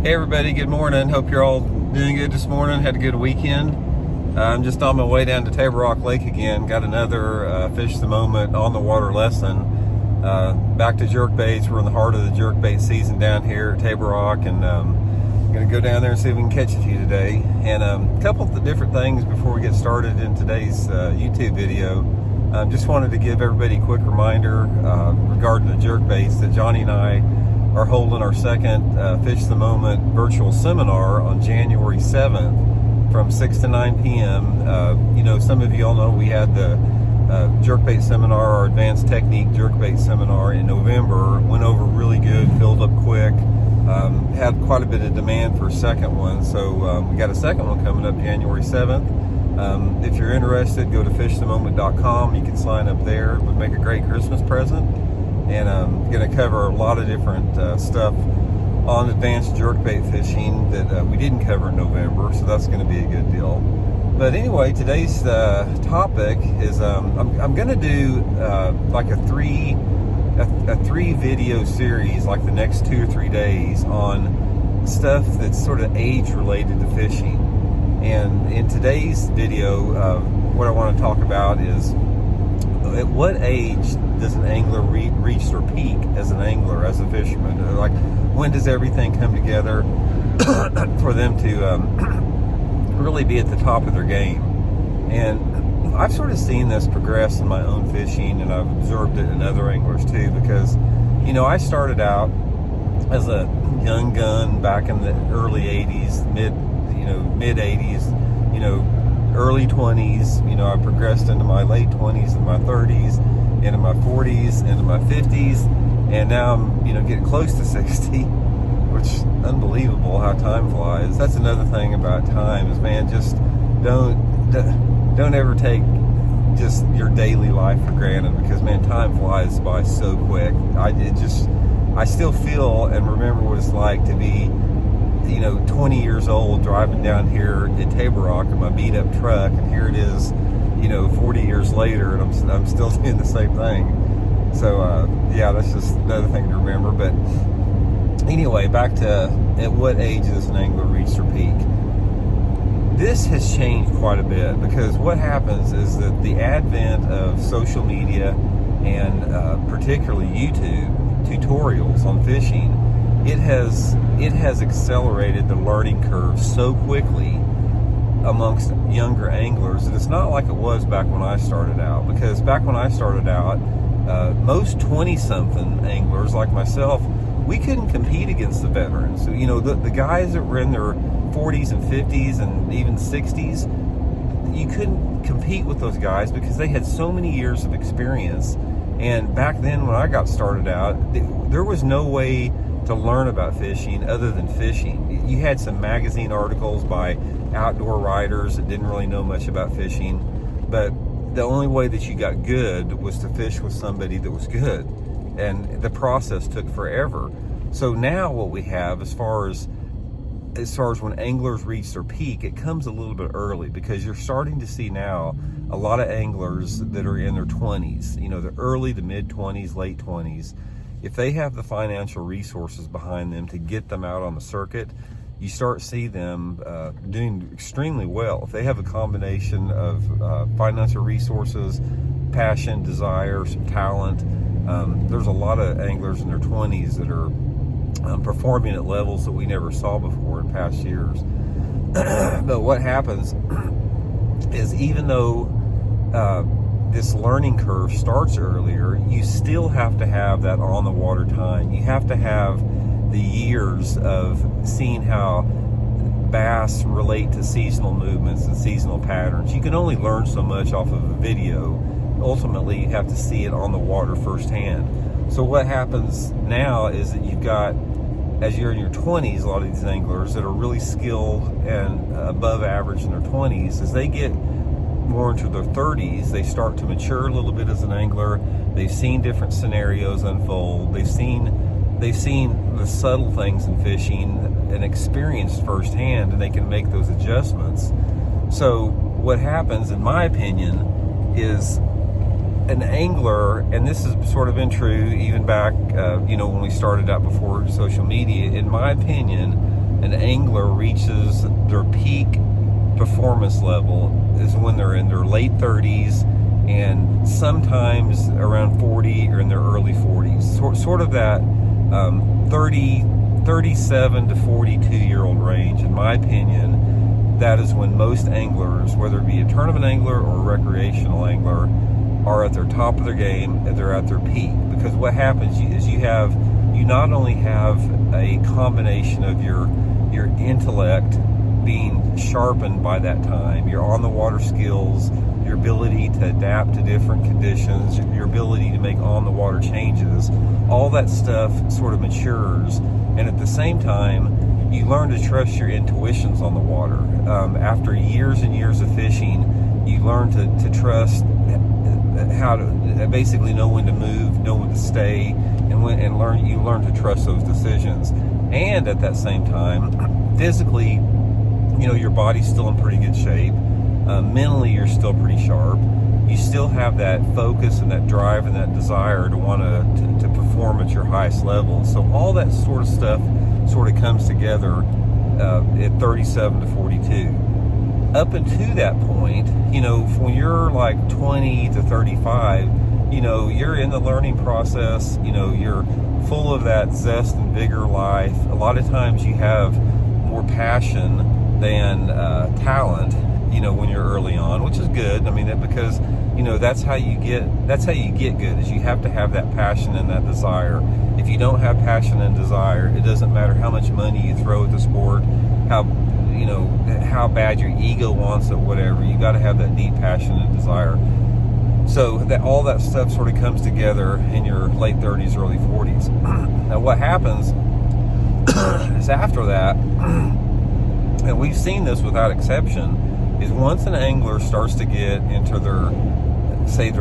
Hey everybody, good morning. Hope you're all doing good this morning. Had a good weekend. I'm just on my way down to Table Rock Lake again. Got another Fish the Moment on the water lesson. Back to jerkbaits. We're in the heart of the jerkbait season down here at Table Rock, and I'm going to go down there and see if we can catch a few today. And a couple of the different things before we get started in today's YouTube video. Just wanted to give everybody a quick reminder regarding the jerkbaits that Johnny and I are holding our second Fish the Moment virtual seminar on January 7th from 6 to 9 p.m. You know, some of you all know we had the jerkbait seminar, our advanced technique jerkbait seminar in November. Went over really good, filled up quick. Had quite a bit of demand for a second one, so we got a second one coming up January 7th. If you're interested, go to fishthemoment.com. You can sign up there. It would make a great Christmas present. And I'm going to cover a lot of different stuff on advanced jerkbait fishing that we didn't cover in November, so that's going to be a good deal. But anyway, today's topic is I'm going to do like a three video series, like the next 2 or 3 days, on stuff that's sort of age related to fishing. And in today's video, what I want to talk about is, at what age does an angler reach their peak as an angler, as a fisherman? Like, when does everything come together for them to really be at the top of their game? And I've sort of seen this progress in my own fishing, and I've observed it in other anglers too, because, you know, I started out as a young gun back in the early 80s, mid 80s, you know, early 20s, you know, I progressed into my late 20s and my 30s, into my 40s, into my 50s, and now I'm, you know, getting close to 60, which is unbelievable how time flies. That's another thing about time is, man, just don't ever take just your daily life for granted, because, man, time flies by so quick. I still feel and remember what it's like to be, you know, 20 years old, driving down here at Table Rock in my beat up truck, and here it is, you know, 40 years later, and I'm still doing the same thing. So yeah, that's just another thing to remember. But anyway, back to, at what age does an angler reach their peak? This has changed quite a bit, because what happens is that the advent of social media and particularly YouTube tutorials on fishing, it has accelerated the learning curve so quickly amongst younger anglers that it's not like it was back when I started out. Because back when I started out, most 20-something anglers like myself, we couldn't compete against the veterans. So, you know, the guys that were in their 40s and 50s and even 60s, you couldn't compete with those guys because they had so many years of experience. And back then, when I got started out, there was no way to learn about fishing other than fishing. You had some magazine articles by outdoor writers that didn't really know much about fishing, but the only way that you got good was to fish with somebody that was good, and the process took forever. So now what we have, as far as when anglers reach their peak, it comes a little bit early, because you're starting to see now a lot of anglers that are in their 20s, you know, the early to mid 20s, late 20s. If they have the financial resources behind them to get them out on the circuit, you start see them doing extremely well. If they have a combination of financial resources, passion, desire, some talent, there's a lot of anglers in their 20s that are performing at levels that we never saw before in past years. But what happens is, even though this learning curve starts earlier, you still have to have that on the water time. You have to have the years of seeing how bass relate to seasonal movements and seasonal patterns. You can only learn so much off of a video. Ultimately, you have to see it on the water firsthand. So what happens now is that you've got, as you're in your 20s, a lot of these anglers that are really skilled and above average in their 20s, as they get more into their 30s, they start to mature a little bit as an angler. They've seen different scenarios unfold. They've seen the subtle things in fishing and experienced firsthand, and they can make those adjustments. So what happens, in my opinion, is an angler, and this has sort of been true even back, when we started out before social media, in my opinion, an angler reaches their peak performance level is when they're in their late 30s and sometimes around 40 or in their early 40s. Sort of that 37 to 42-year-old range, in my opinion. That is when most anglers, whether it be a tournament angler or a recreational angler, are at their top of their game and they're at their peak. Because what happens is you not only have a combination of your intellect being sharpened by that time, your on the water skills, your ability to adapt to different conditions, your ability to make on the water changes, all that stuff sort of matures. And at the same time, you learn to trust your intuitions on the water. After years and years of fishing, you learn to trust how to basically know when to move, know when to stay, and you learn to trust those decisions. And at that same time, physically, your body's still in pretty good shape. Mentally, you're still pretty sharp. You still have that focus and that drive and that desire to want to perform at your highest level. So all that sort of stuff sort of comes together at 37 to 42. Up until that point, when you're like 20 to 35, you're in the learning process. You're full of that zest and vigor life. A lot of times you have more passion than talent, when you're early on, which is good. I mean, because that's how you get good, is you have to have that passion and that desire. If you don't have passion and desire, it doesn't matter how much money you throw at the sport, how bad your ego wants it, whatever. You got to have that deep passion and desire. So that all that stuff sort of comes together in your late 30s, early 40s. Now what happens is after that, and we've seen this without exception, is once an angler starts to get into their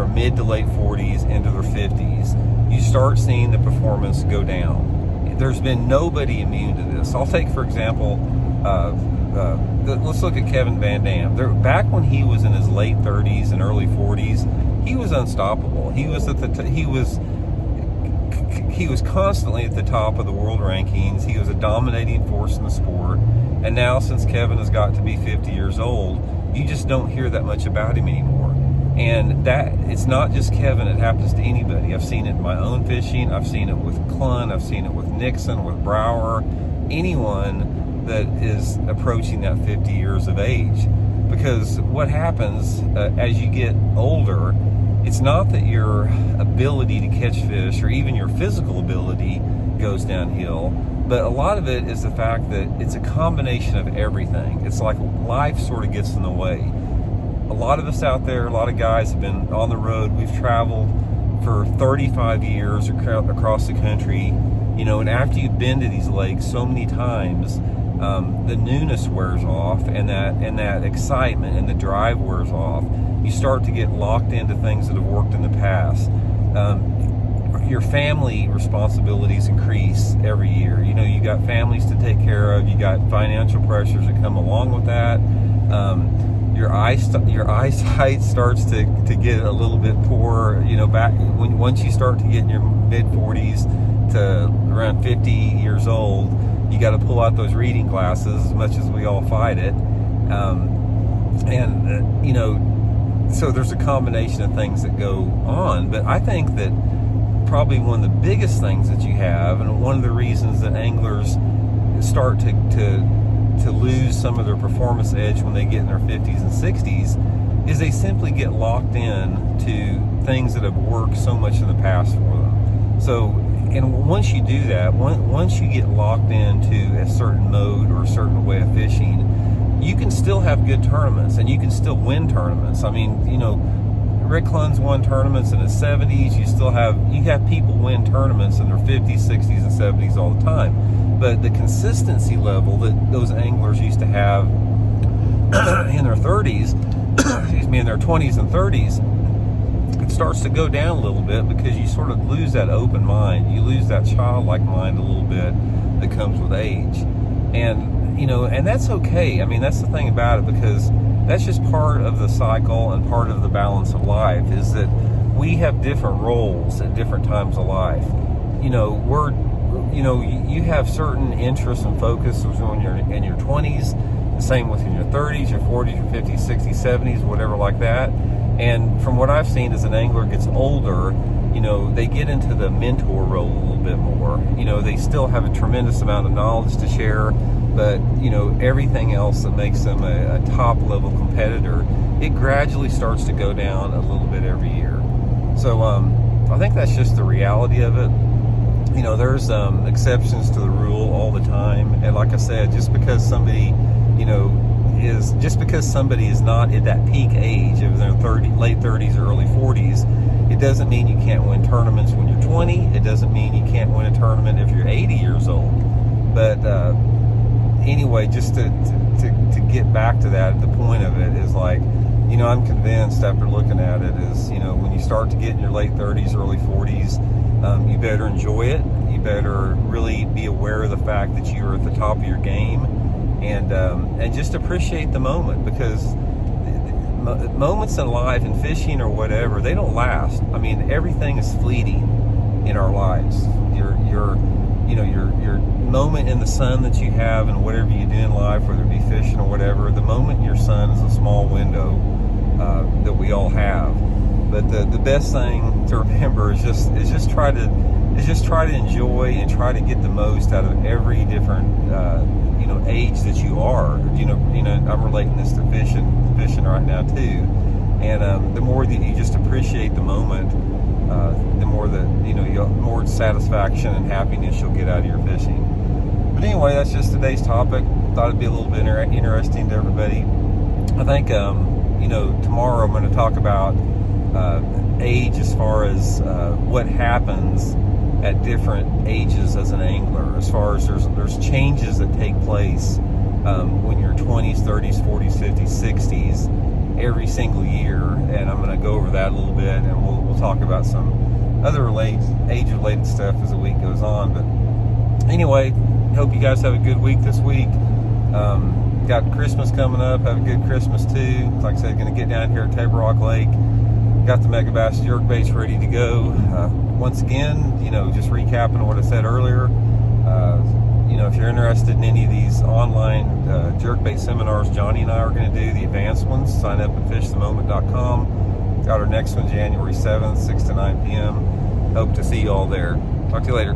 mid to late 40s, into their 50s, you start seeing the performance go down. There's been nobody immune to this. I'll take, for example, let's look at Kevin Van Dam. Back when he was in his late 30s and early 40s, he was unstoppable. He was constantly at the top of the world rankings. He was a dominating force in the sport. And now, since Kevin has got to be 50 years old, you just don't hear that much about him anymore. And that it's not just Kevin, it happens to anybody. I've seen it in my own fishing. I've seen it with Clunn. I've seen it with Nixon, with Brower, anyone that is approaching that 50 years of age. Because what happens as you get older, it's not that your ability to catch fish or even your physical ability goes downhill, but a lot of it is the fact that it's a combination of everything. It's like life sort of gets in the way. A lot of us out there, a lot of guys have been on the road. We've traveled for 35 years across the country, and after you've been to these lakes so many times, the newness wears off, and that excitement and the drive wears off. You start to get locked into things that have worked in the past. Your family responsibilities increase every year. You got families to take care of. You got financial pressures that come along with that. Your eyesight starts to get a little bit poor. Once you start to get in your mid 40s to around 50 years old, you got to pull out those reading glasses, as much as we all fight it. So there's a combination of things that go on. But I think that probably one of the biggest things that you have, and one of the reasons that anglers start to lose some of their performance edge when they get in their 50s and 60s, is they simply get locked in to things that have worked so much in the past for them. So, and once you do that, once you get locked into a certain mode or a certain way of fishing, you can still have good tournaments and you can still win tournaments. I mean, Rick Clunn's won tournaments in his 70s. You have people win tournaments in their 50s, 60s, and 70s all the time. But the consistency level that those anglers used to have in their 30s, in their 20s and 30s, it starts to go down a little bit because you sort of lose that open mind. You lose that childlike mind a little bit that comes with age. And that's okay. I mean, that's the thing about it, because that's just part of the cycle and part of the balance of life, is that we have different roles at different times of life. you have certain interests and focus when you're in your 20s, the same within your 30s, your 40s, your 50s, 60s, 70s, whatever like that. And from what I've seen, as an angler gets older, they get into the mentor role a little bit more. They still have a tremendous amount of knowledge to share, but everything else that makes them a top level competitor, it gradually starts to go down a little bit every year. So I think that's just the reality of it. There's exceptions to the rule all the time, and like I said, just because somebody is not at that peak age of their late 30s or early 40s, it doesn't mean you can't win tournaments when you're 20. It doesn't mean you can't win a tournament if you're 80 years old. But anyway, just to get back to that, the point of it is like, I'm convinced after looking at it is, when you start to get in your late 30s, early 40s, you better enjoy it. You better really be aware of the fact that you're at the top of your game, and just appreciate the moment, because moments in life, in fishing or whatever, they don't last. I mean, everything is fleeting in our lives. Your moment in the sun that you have and whatever you do in life, whether it be fishing or whatever, the moment in your sun is a small window that we all have. But the best thing to remember is just try to enjoy and try to get the most out of every different age that you are. I'm relating this to fishing right now too. And the more that you just appreciate the moment, the more that more satisfaction and happiness you'll get out of your fishing. But anyway, that's just today's topic. Thought it'd be a little bit interesting to everybody. I think tomorrow I'm going to talk about age, as far as what happens at different ages as an angler, as far as there's changes that take place when you're 20s, 30s, 40s, 50s, 60s every single year, and I'm going to go over that a little bit, and we'll talk about some other age-related stuff as the week goes on. But anyway, hope you guys have a good week this week. Got Christmas coming up. Have a good Christmas too. Like I said, going to get down here at Table Rock Lake. Got the Megabass jerkbaits ready to go. Once again, just recapping what I said earlier. If you're interested in any of these online jerkbait seminars Johnny and I are going to do, the advanced ones, sign up at fishthemoment.com. Got our next one January 7th, 6 to 9 p.m. Hope to see you all there. Talk to you later.